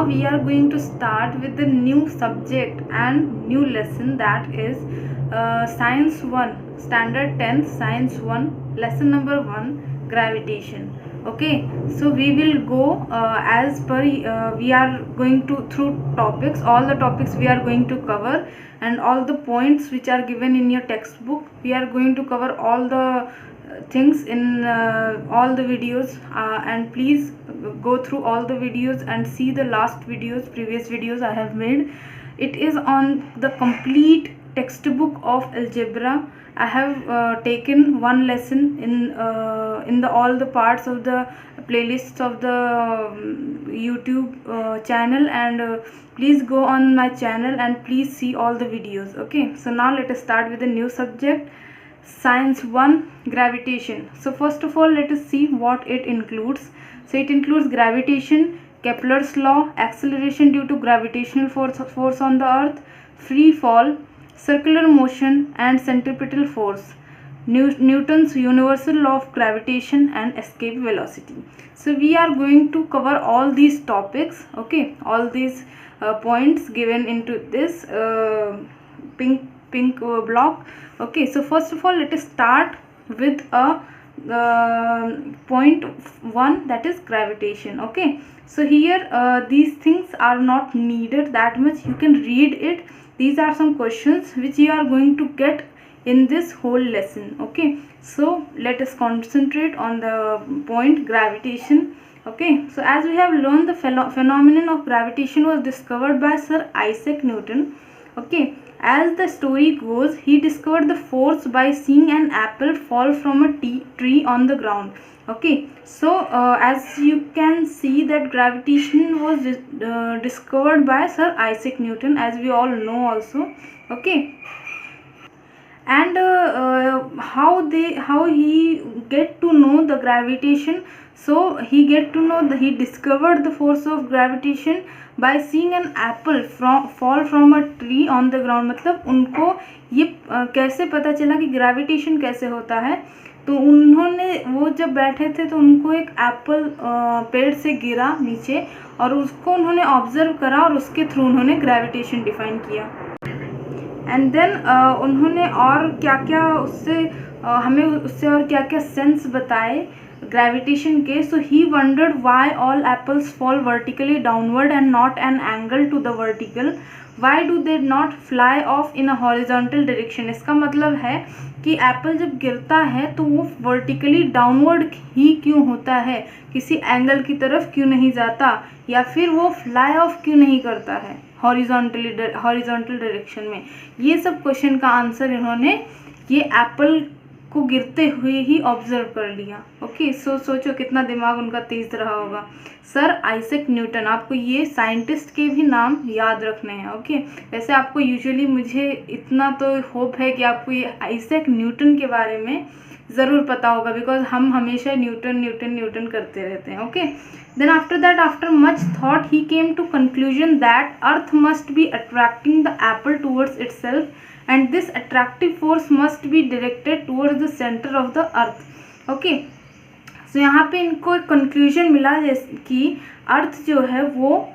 we are going to start with the new subject and new lesson, that is Science 1, Standard 10th, Science 1, Lesson number 1, Gravitation. Okay, so we will go as per we are going to through topics, all the topics we are going to cover, and all the points which are given in your textbook. We are going to cover all the things in all the videos, and please go through all the videos and see the previous videos I have made. It is on the complete textbook of algebra. I have taken one lesson in the all the parts of the playlists of the YouTube channel, and please go on my channel and please see all the videos. Okay, so now let us start with the new subject, Science 1, Gravitation. So first of all, let us see what it includes. So it includes gravitation, Kepler's law, acceleration due to gravitational force on the earth, free fall, circular motion and centripetal force, Newton's universal law of gravitation, and escape velocity. So we are going to cover all these topics, okay, all these points given into this pink block. Okay, so first of all, let us start with a point 1, that is gravitation. Okay, so here these things are not needed that much, you can read it. These are some questions which you are going to get in this whole lesson. Okay, so let us concentrate on the point gravitation. Okay, so as we have learned, the phenomenon of gravitation was discovered by Sir Isaac Newton. Okay, as the story goes, he discovered the force by seeing an apple fall from a tree on the ground. Okay, so as you can see that gravitation was discovered by Sir Isaac Newton, as we all know also. Okay, and how he get to know the gravitation. So he discovered the force of gravitation by seeing an apple fall from a tree on the ground. मतलब उनको ये कैसे पता चला कि gravitation कैसे होता है, तो उन्होंने वो जब बैठे थे तो उनको एक एप्पल पेड़ से गिरा नीचे और उसको उन्होंने ऑब्जर्व करा और उसके थ्रू उन्होंने ग्रेविटेशन डिफाइन किया. एंड देन उन्होंने और क्या क्या उससे हमें उससे और क्या क्या सेंस बताए ग्रेविटेशन के. So he wondered why all apples fall vertically downward and not an angle to the vertical. Why do they not fly off in a horizontal direction. इसका मतलब है कि एप्पल जब गिरता है तो वो वर्टिकली डाउनवर्ड ही क्यों होता है, किसी एंगल की तरफ क्यों नहीं जाता, या फिर वो फ्लाई ऑफ क्यों नहीं करता है हॉरिजॉन्टल डायरेक्शन में. ये सब क्वेश्चन का आंसर इन्होंने ये एप्पल को गिरते हुए ही ऑब्जर्व कर लिया. ओके, सो सोचो कितना दिमाग उनका तेज रहा होगा. सर आइजैक न्यूटन, आपको ये साइंटिस्ट के भी नाम याद रखने हैं. ओके, वैसे आपको यूजुअली, मुझे इतना तो होप है कि आपको ये आइजैक न्यूटन के बारे में ज़रूर पता होगा, बिकॉज हम हमेशा न्यूटन करते रहते हैं. Okay, then after that, after much thought, he came to conclusion that earth must be attracting the apple towards itself, and this attractive force must be directed towards the center of the earth. Okay, so यहाँ पे इनको एक conclusion मिला जैसे कि अर्थ जो है वो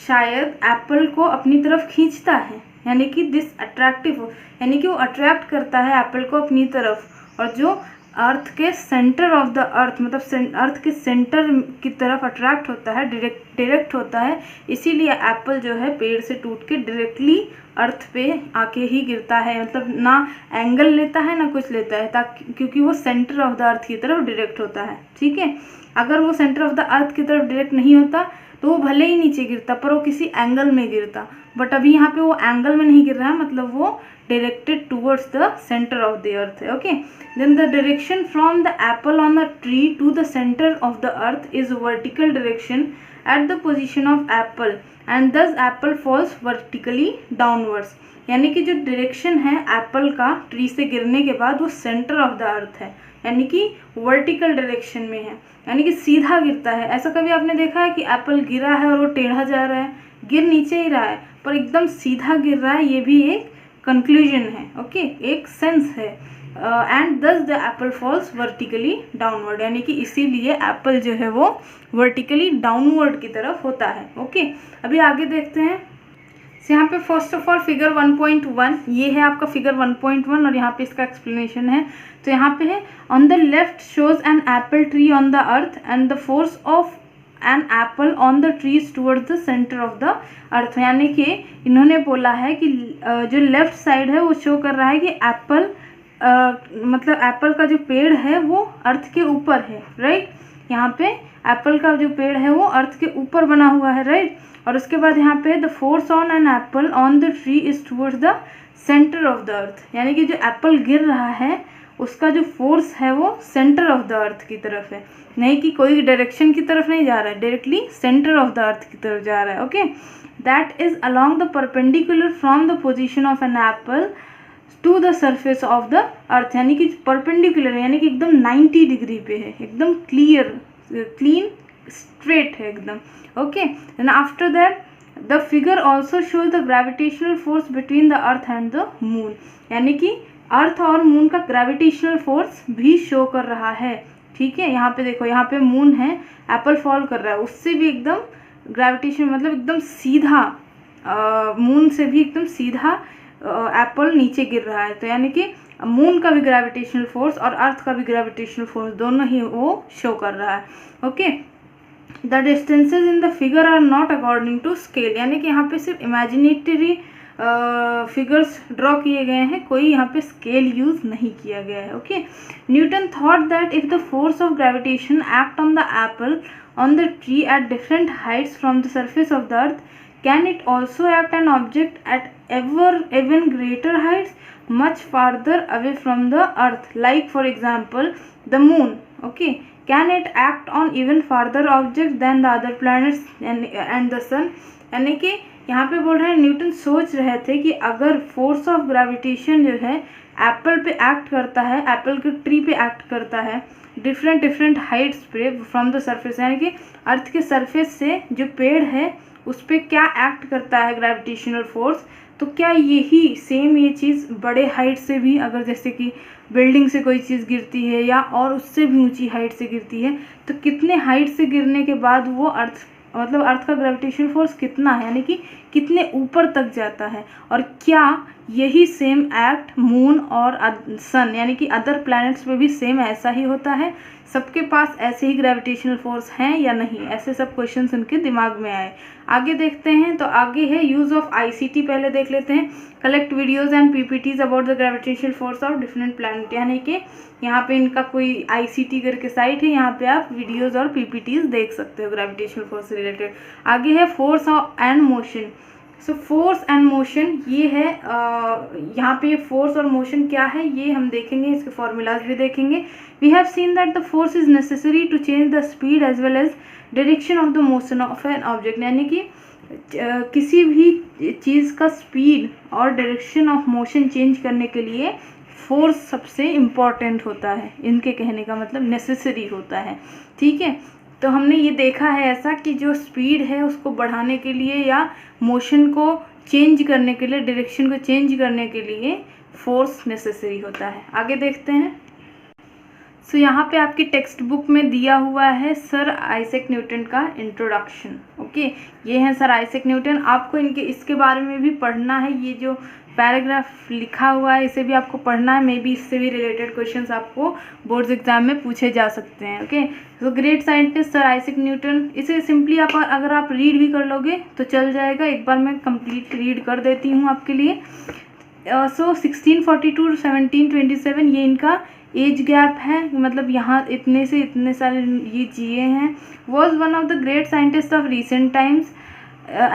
शायद एप्पल को अपनी तरफ खींचता है, यानी कि दिस अट्रैक्टिव, यानी कि वो अट्रैक्ट करता है एप्पल को अपनी तरफ, और जो अर्थ के सेंटर ऑफ द अर्थ, मतलब अर्थ के सेंटर की तरफ अट्रैक्ट होता है, डायरेक्ट होता है, इसीलिए एप्पल जो है पेड़ से टूट के डायरेक्टली अर्थ पे आके ही गिरता है. मतलब ना एंगल लेता है ना कुछ लेता है, ताकि क्योंकि वो सेंटर ऑफ द अर्थ की तरफ डायरेक्ट होता है. ठीक है, अगर वो सेंटर ऑफ द अर्थ की तरफ डायरेक्ट नहीं होता तो वो भले ही नीचे गिरता पर वो किसी एंगल में गिरता, बट अभी यहाँ पे वो एंगल में नहीं गिर रहा है, मतलब वो directed towards the centre of the earth है. Okay, then the direction from the apple on a tree to the centre of the earth is vertical direction at the position of apple, and thus apple falls vertically downwards. यानी कि जो direction है Apple का tree से गिरने के बाद वो सेंटर ऑफ द अर्थ है, यानी कि वर्टिकल डायरेक्शन में है, यानी कि सीधा गिरता है. ऐसा कभी आपने देखा है कि एप्पल गिरा है और वो टेढ़ा जा रहा है, गिर नीचे ही रहा है पर एकदम सीधा गिर रहा है. ये भी एक कंक्लूजन है. ओके, एक सेंस है and thus the apple falls vertically downward, यानी कि इसीलिए एप्पल जो है वो वर्टिकली डाउनवर्ड की तरफ होता है। ओके, अभी आगे देखते हैं। यहाँ पे फर्स्ट ऑफ ऑल फिगर 1.1, ये है आपका फिगर 1.1 और यहाँ पे इसका एक्सप्लेनेशन है। तो यहाँ पे है on the left shows an apple tree on the earth and the force of an apple on the trees towards the centre of the earth, यानी कि इन्होंने बोला है कि जो लेफ्ट साइड है वो शो कर रहा है कि एप्पल मतलब एप्पल का जो पेड़ है वो अर्थ के ऊपर है, राइट। यहाँ पे एप्पल का जो पेड़ है वो अर्थ के ऊपर बना हुआ है, राइट। और उसके बाद यहाँ पे the force on an apple on the tree is towards the centre of the earth, यानी कि जो एप्पल गिर रहा है उसका जो फोर्स है वो सेंटर ऑफ द अर्थ की तरफ है, नहीं कि कोई डायरेक्शन की तरफ नहीं जा रहा है, directly centre of the earth की तरफ जा रहा है। Okay, that is along the perpendicular from the position of an apple to the surface of the earth, यानी कि परपेंडिकुलर यानी कि एकदम 90 डिग्री पे है, एकदम क्लीन स्ट्रेट है एकदम। Okay, and after that the figure also shows the gravitational force between the earth and the moon, यानी कि अर्थ और मून का ग्रेविटेशनल फोर्स भी शो कर रहा है। ठीक है, यहाँ पे देखो, यहाँ पे मून है, एप्पल फॉल कर रहा है, उससे भी एकदम ग्रेविटेशन मतलब एकदम सीधा मून से भी एकदम सीधा एप्पल नीचे गिर रहा है। तो यानी कि मून का भी ग्रेविटेशनल फोर्स और अर्थ का भी ग्रेविटेशनल फोर्स दोनों ही वो शो कर रहा है। Okay, the distances in the figure are not according to scale, यानी कि यहाँ पे सिर्फ इमेजिनेटरी फिगर्स ड्रॉ किए गए हैं, कोई यहाँ पे स्केल यूज नहीं किया गया है। Okay, Newton thought that if the force of gravitation act on the apple on the tree at different Heights from the surface of the earth, can it also act an object at even greater heights much farther away from the earth, like for example the moon. Okay, can it act on even farther objects than the other planets and the sun, यानी कि यहाँ पे बोल रहे हैं Newton सोच रहे थे कि अगर फोर्स ऑफ ग्रेविटेशन जो है एप्पल पे एक्ट करता है, एप्पल के ट्री पे एक्ट करता है डिफरेंट हाइट्स पे फ्रॉम द सरफेस, यानी कि अर्थ के सरफेस से जो पेड़ है उस पर क्या एक्ट करता है ग्रेविटेशनल फोर्स, तो क्या यही सेम ये चीज़ बड़े हाइट से भी, अगर जैसे कि बिल्डिंग से कोई चीज़ गिरती है या और उससे भी ऊंची हाइट से गिरती है, तो कितने हाइट से गिरने के बाद वो अर्थ मतलब अर्थ का ग्रेविटेशनल फोर्स कितना है, यानी कि कितने ऊपर तक जाता है, और क्या यही सेम एक्ट मून और सन यानी कि अदर प्लैनेट्स पे भी सेम ऐसा ही होता है, सबके पास ऐसे ही ग्रेविटेशनल फोर्स हैं या नहीं, ऐसे सब क्वेश्चंस उनके दिमाग में आए। आगे देखते हैं, तो आगे है यूज़ ऑफ आईसीटी, पहले देख लेते हैं। Collect videos and PPTs about the gravitational force of different planet, यानी कि यहाँ पे इनका कोई आईसीटी करके साइट है, यहाँ पे आप वीडियोज़ और पीपीटीज देख सकते हो ग्रेविटेशनल फोर्स से रिलेटेड। आगे है force and motion. So force and motion ये है, यहाँ पे फोर्स और मोशन क्या है ये हम देखेंगे, इसके फॉर्मूलाज भी देखेंगे। We have seen that the force is necessary to change the speed as well as direction of the motion of an object, यानी कि किसी भी चीज़ का स्पीड और डायरेक्शन ऑफ मोशन चेंज करने के लिए फोर्स सबसे इम्पॉर्टेंट होता है, इनके कहने का मतलब नेसेसरी होता है। ठीक है, तो हमने ये देखा है ऐसा कि जो स्पीड है उसको बढ़ाने के लिए या मोशन को चेंज करने के लिए, डायरेक्शन को चेंज करने के लिए फोर्स नेसेसरी होता है। आगे देखते हैं। सो यहाँ पे आपकी टेक्स्ट बुक में दिया हुआ है सर आइजैक न्यूटन का इंट्रोडक्शन। ओके, ये है सर आइजैक न्यूटन, आपको इसके बारे में भी पढ़ना है, ये जो पैराग्राफ लिखा हुआ है इसे भी आपको पढ़ना है, मे बी इससे भी रिलेटेड क्वेश्चंस आपको बोर्ड्स एग्जाम में पूछे जा सकते हैं। Okay, so great scientist sir Isaac Newton, इसे सिंपली आप अगर आप रीड भी कर लोगे तो चल जाएगा, एक बार मैं कंप्लीट रीड कर देती हूँ आपके लिए। सो 1642 to 1727 ये इनका एज गैप है, मतलब यहाँ इतने से इतने साल ये जिए हैं। Was one of the great scientist of recent times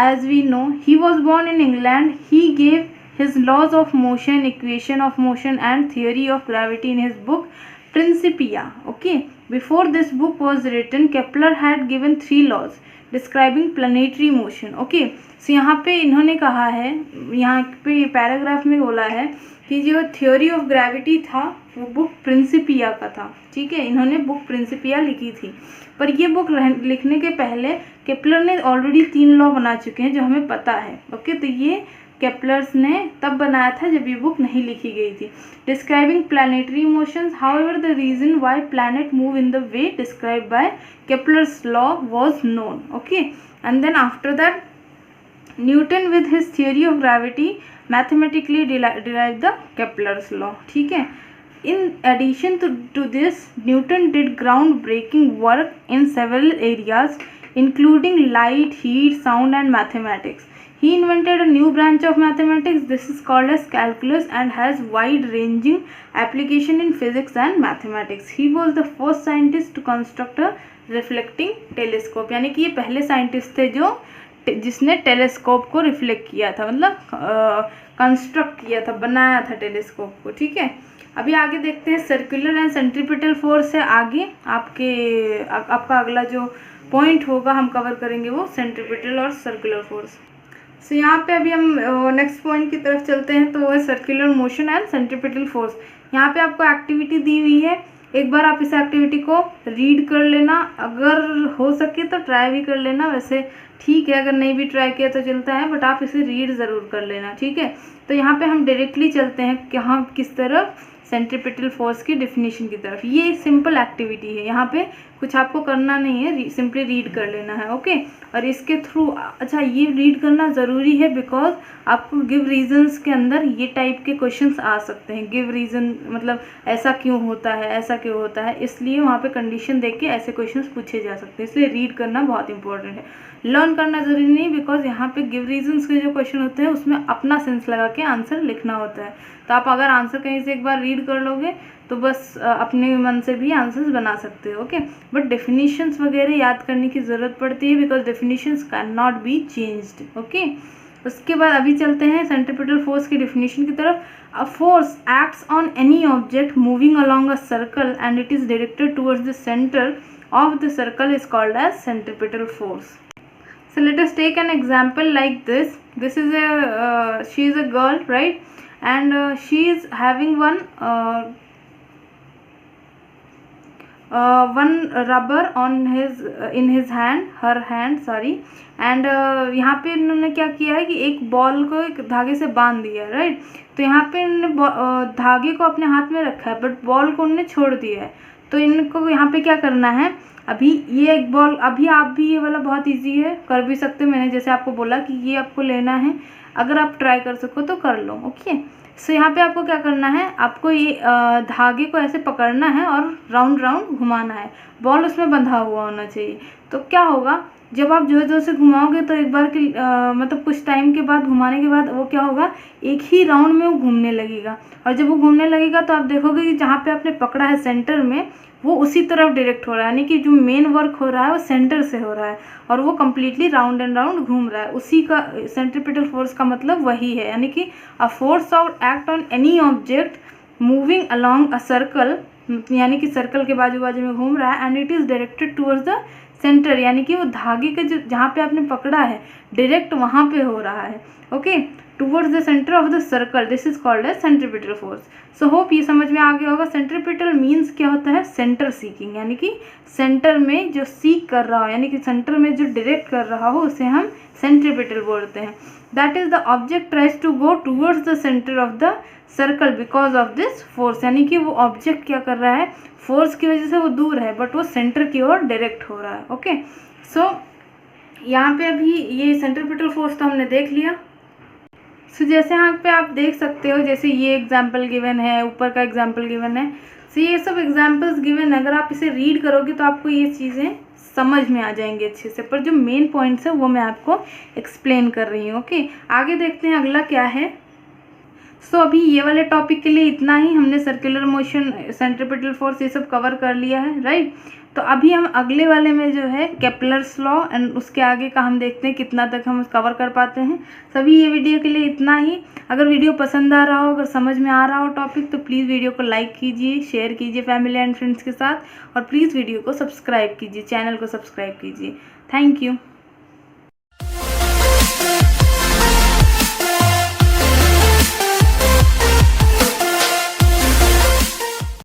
as we know, he was born in England, he gave his laws of motion, equation of motion and theory of gravity in his book Principia. Okay, before this book was written, Kepler had given 3 laws describing planetary motion. Okay, so यहाँ पे इन्होंने कहा है, यहाँ पे paragraph में बोला है कि जो थ्योरी ऑफ ग्रेविटी था वो बुक प्रिंसिपिया का था। ठीक है, इन्होंने बुक प्रिंसिपिया लिखी थी, पर ये बुक लिखने के पहले केपलर ने ऑलरेडी 3 लॉ बना चुके हैं जो हमें पता है। ओके, तो ये केपलर्स ने तब बनाया था जब ये बुक नहीं लिखी गई थी. Describing planetary motions, however the reason why planet move in the way describe by Kepler's law was known. Okay, and then after that Newton with his theory of gravity mathematically derive the Kepler's law. ठीक है. In addition to this, Newton did groundbreaking work in several areas, including light, heat, sound, and mathematics. He invented a new branch of mathematics. This is called as calculus and has wide-ranging application in physics and mathematics. He was the first scientist to construct a reflecting telescope. यानी कि ये पहले scientist थे जो जिसने telescope को reflect किया था, मतलब कंस्ट्रक्ट किया था, बनाया था टेलीस्कोप को. ठीक है. अभी आगे देखते हैं सर्कुलर एंड सेंट्रीपिटल फोर्स है. आगे आपका अगला जो पॉइंट होगा हम कवर करेंगे वो सेंट्रीपिटल और सर्कुलर फोर्स. सो यहाँ पे अभी हम नेक्स्ट पॉइंट की तरफ चलते हैं, तो वो है circular motion and centripetal force. यहाँ पे आपको एक्टिविटी दी हुई है. एक बार आप इस एक्टिविटी को रीड कर लेना, अगर हो सके तो ट्राई भी कर लेना. वैसे ठीक है, अगर नहीं भी ट्राई किया तो चलता है, बट आप इसे रीड ज़रूर कर लेना. ठीक है. तो यहाँ पे हम डायरेक्टली चलते हैं कि हम किस तरफ, सेंट्रीपिटल फोर्स की डेफिनेशन की तरफ. ये सिंपल एक्टिविटी है, यहाँ पे कुछ आपको करना नहीं है, सिंपली रीड कर लेना है. ओके. और इसके थ्रू, अच्छा ये रीड करना ज़रूरी है बिकॉज आपको गिव रीजंस के अंदर ये टाइप के क्वेश्चंस आ सकते हैं. गिव रीज़न मतलब ऐसा क्यों होता है, ऐसा क्यों होता है, इसलिए वहाँ पे कंडीशन देख के ऐसे क्वेश्चंस पूछे जा सकते हैं. इसलिए रीड करना बहुत इंपॉर्टेंट है. लर्न करना ज़रूरी नहीं, बिकॉज यहाँ पे गिव रीजंस के जो क्वेश्चन होते हैं उसमें अपना सेंस लगा के आंसर लिखना होता है. तो आप अगर आंसर कहीं से एक बार रीड कर लोगे तो बस अपने मन से भी आंसर्स बना सकते हो. ओके. बट डेफिनेशंस वगैरह याद करने की ज़रूरत पड़ती है because definitions can not be changed. Okay. उसके बाद अभी चलते हैं सेंट्रीपिटल फोर्स की डेफिनेशन की तरफ. A force acts on any object moving along a circle and it is directed towards the centre of the circle is called as centripetal force. So let us take an example like this. This is she is a girl, right? And she is having one rubber on in his hand, her hand, sorry. And यहाँ पे इन्होंने क्या किया है कि एक ball को एक धागे से बांध दिया, राइट. तो यहाँ पे इन्होंने धागे को अपने हाथ में रखा है बट बॉल को उन्होंने छोड़ दिया है. तो इनको यहाँ पे क्या करना है, अभी ये एक बॉल, अभी आप भी ये वाला बहुत इजी है, कर भी सकते हो. मैंने जैसे आपको बोला कि ये आपको लेना है, अगर आप ट्राई कर सको तो कर लो. ओके. सो यहाँ पे आपको क्या करना है, आपको ये धागे को ऐसे पकड़ना है और राउंड राउंड घुमाना है. बॉल उसमें बंधा हुआ होना चाहिए. तो क्या होगा, जब आप जोर जोर से घुमाओगे तो एक बार की मतलब कुछ टाइम के बाद घुमाने के बाद वो क्या होगा, एक ही राउंड में वो घूमने लगेगा. और जब वो घूमने लगेगा तो आप देखोगे कि जहाँ पे आपने पकड़ा है सेंटर में, वो उसी तरफ डायरेक्ट हो रहा है. यानी कि जो मेन वर्क हो रहा है वो सेंटर से हो रहा है और वो कम्प्लीटली राउंड एंड राउंड घूम रहा है. उसी का सेंट्रीपिटल फोर्स का मतलब वही है. यानी कि a force of act on any object moving along a circle, यानी कि सर्कल के बाजू बाजू में घूम रहा है, and it is directed towards the centre, यानी कि वो धागे के जो जहाँ पे आपने पकड़ा है डायरेक्ट वहाँ पे हो रहा है. Okay. Towards the centre of the circle, this is called as centripetal force. So hope ये समझ में आ गया होगा. सेंट्रीपिटल मीन्स क्या होता है, सेंटर सीकिंग, यानी कि सेंटर में जो सीक कर रहा हो, यानी कि सेंटर में जो डायरेक्ट कर रहा हो उसे हम सेंट्रीपिटल बोलते हैं. That is the object tries to go towards the centre of the circle because of this force. यानी कि वो ऑब्जेक्ट क्या कर रहा है, फोर्स की वजह से वो दूर है बट वो सेंटर की ओर डायरेक्ट हो रहा है. ओके. सो यहाँ पे अभी ये सेंट्रीपिटल फोर्स तो हमने देख लिया. सो जैसे यहाँ पे आप देख सकते हो, जैसे ये एग्जाम्पल गिवन है, ऊपर का एग्जाम्पल गिवन है. सो ये सब एग्जाम्पल्स गिवन, अगर आप इसे रीड करोगे तो आपको ये चीज़ें समझ में आ जाएंगी अच्छे से. पर जो मेन पॉइंट्स है वो मैं आपको एक्सप्लेन कर रही हूँ. ओके. आगे देखते हैं अगला क्या है. सो अभी ये वाले टॉपिक के लिए इतना ही. हमने सर्कुलर मोशन, सेंट्रीपिटल फोर्स ये सब कवर कर लिया है, राइट. तो अभी हम अगले वाले में जो है केपलर्स लॉ एंड उसके आगे का हम देखते हैं कितना तक हम कवर कर पाते हैं. सभी ये वीडियो के लिए इतना ही. अगर वीडियो पसंद आ रहा हो, अगर समझ में आ रहा हो टॉपिक, तो प्लीज़ वीडियो को लाइक कीजिए, शेयर कीजिए फैमिली एंड फ्रेंड्स के साथ, और प्लीज़ वीडियो को सब्सक्राइब कीजिए, चैनल को सब्सक्राइब कीजिए. Thank you.